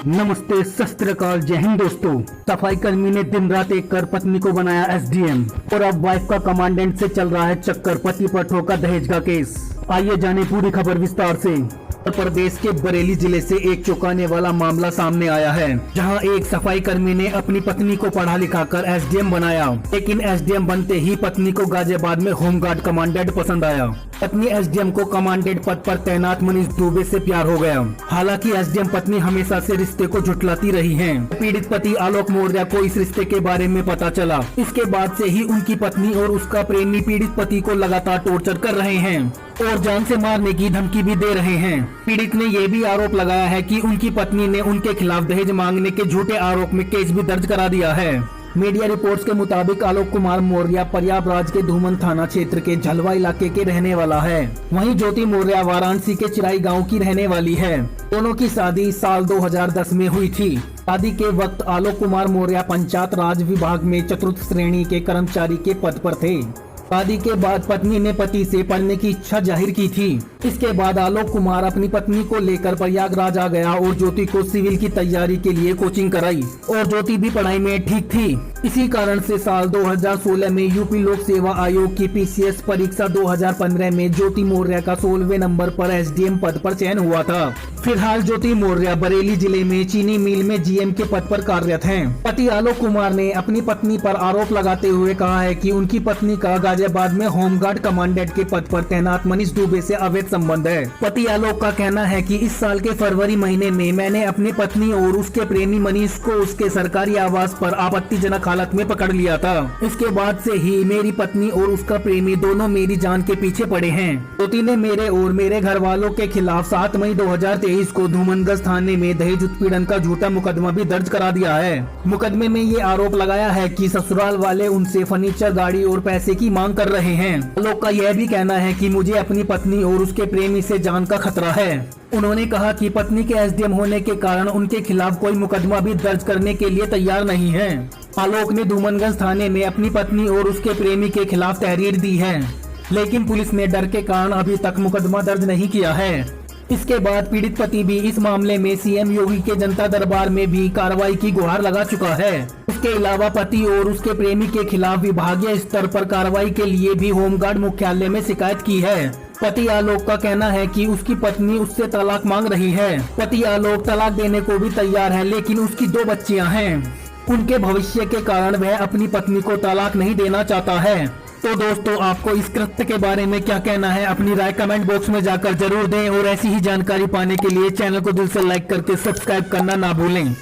नमस्ते, सत श्री अकाल, जय हिंद दोस्तों। सफाई कर्मी ने दिन रात एक कर पत्नी को बनाया एसडीएम और अब वाइफ का कमांडेंट से चल रहा है चक्कर। पति पर ठोका दहेज का केस। आइए जाने पूरी खबर विस्तार से। उत्तर प्रदेश के बरेली जिले से एक चौंकाने वाला मामला सामने आया है, जहां एक सफाई कर्मी ने अपनी पत्नी को पढ़ा लिखा कर एसडीएम बनाया, लेकिन एसडीएम बनते ही पत्नी को गाजियाबाद में होमगार्ड कमांडेंट पसंद आया। पत्नी एसडीएम को कमांडेंट पद पर तैनात मनीष दुबे से प्यार हो गया। हालांकि एसडीएम पत्नी हमेशा से रिश्ते को झुठलाती रही है। पीड़ित पति आलोक मौर्य को इस रिश्ते के बारे में पता चला। इसके बाद से ही उनकी पत्नी और उसका प्रेमी पीड़ित पति को लगातार टॉर्चर कर रहे हैं और जान से मारने की धमकी भी दे रहे हैं। पीड़ित ने ये भी आरोप लगाया है कि उनकी पत्नी ने उनके खिलाफ दहेज मांगने के झूठे आरोप में केस भी दर्ज करा दिया है। मीडिया रिपोर्ट्स के मुताबिक आलोक कुमार मौर्य प्रयागराज के धूमन थाना क्षेत्र के झलवा इलाके के रहने वाला है। वहीं ज्योति मौर्य वाराणसी के चिराई गांव की रहने वाली है। दोनों की शादी साल 2010 में हुई थी। शादी के वक्त आलोक कुमार मौर्य पंचायत राज विभाग में चतुर्थ श्रेणी के कर्मचारी के पद पर थे। शादी के बाद पत्नी ने पति से पढ़ने की इच्छा जाहिर की थी। इसके बाद आलोक कुमार अपनी पत्नी को लेकर प्रयागराज आ गया और ज्योति को सिविल की तैयारी के लिए कोचिंग कराई और ज्योति भी पढ़ाई में ठीक थी। इसी कारण से साल 2016 में यूपी लोक सेवा आयोग की पीसीएस परीक्षा 2015 में ज्योति मौर्य का 16वें नंबर पर एसडीएम पद पर चयन हुआ था। फिलहाल ज्योति मौर्य बरेली जिले में चीनी मिल में जीएम के पद पर कार्यरत हैं। पति आलोक कुमार ने अपनी पत्नी पर आरोप लगाते हुए कहा है कि उनकी पत्नी का गाजियाबाद में होमगार्ड कमांडेंट के पद पर तैनात मनीष दुबे से अवैध संबंध है। पति आलोक का कहना है कि इस साल के फरवरी महीने में मैंने अपनी पत्नी और उसके प्रेमी मनीष को उसके सरकारी आवास पर आपत्तिजनक हालत में पकड़ लिया था। इसके बाद से ही मेरी पत्नी और उसका प्रेमी दोनों मेरी जान के पीछे पड़े हैं। ज्योति ने मेरे और मेरे घर वालों के खिलाफ 7 मई 2023 को धूमनगंज थाने में दहेज उत्पीड़न का झूठा मुकदमा भी दर्ज करा दिया है। मुकदमे में ये आरोप लगाया है कि ससुराल वाले उनसे फर्नीचर, गाड़ी और पैसे की मांग कर रहे हैं। आलोक का यह भी कहना है कि मुझे अपनी पत्नी और उसके प्रेमी से जान का खतरा है। उन्होंने कहा कि पत्नी के एसडीएम होने के कारण उनके खिलाफ कोई मुकदमा भी दर्ज करने के लिए तैयार नहीं है। आलोक ने धूमनगंज थाने में अपनी पत्नी और उसके प्रेमी के खिलाफ तहरीर दी है, लेकिन पुलिस ने डर के कारण अभी तक मुकदमा दर्ज नहीं किया है। इसके बाद पीड़ित पति भी इस मामले में सीएम योगी के जनता दरबार में भी कार्रवाई की गुहार लगा चुका है। इसके अलावा पति और उसके प्रेमी के खिलाफ विभागीय स्तर पर कार्रवाई के लिए भी होमगार्ड मुख्यालय में शिकायत की है। पति आलोक का कहना है कि उसकी पत्नी उससे तलाक मांग रही है। पति आलोक तलाक देने को भी तैयार है, लेकिन उसकी 2 बच्चियां हैं। उनके भविष्य के कारण वह अपनी पत्नी को तलाक नहीं देना चाहता है। तो दोस्तों, आपको इस कृत्य के बारे में क्या कहना है? अपनी राय कमेंट बॉक्स में जाकर जरूर दें और ऐसी ही जानकारी पाने के लिए चैनल को दिल से लाइक करके सब्सक्राइब करना ना भूलें।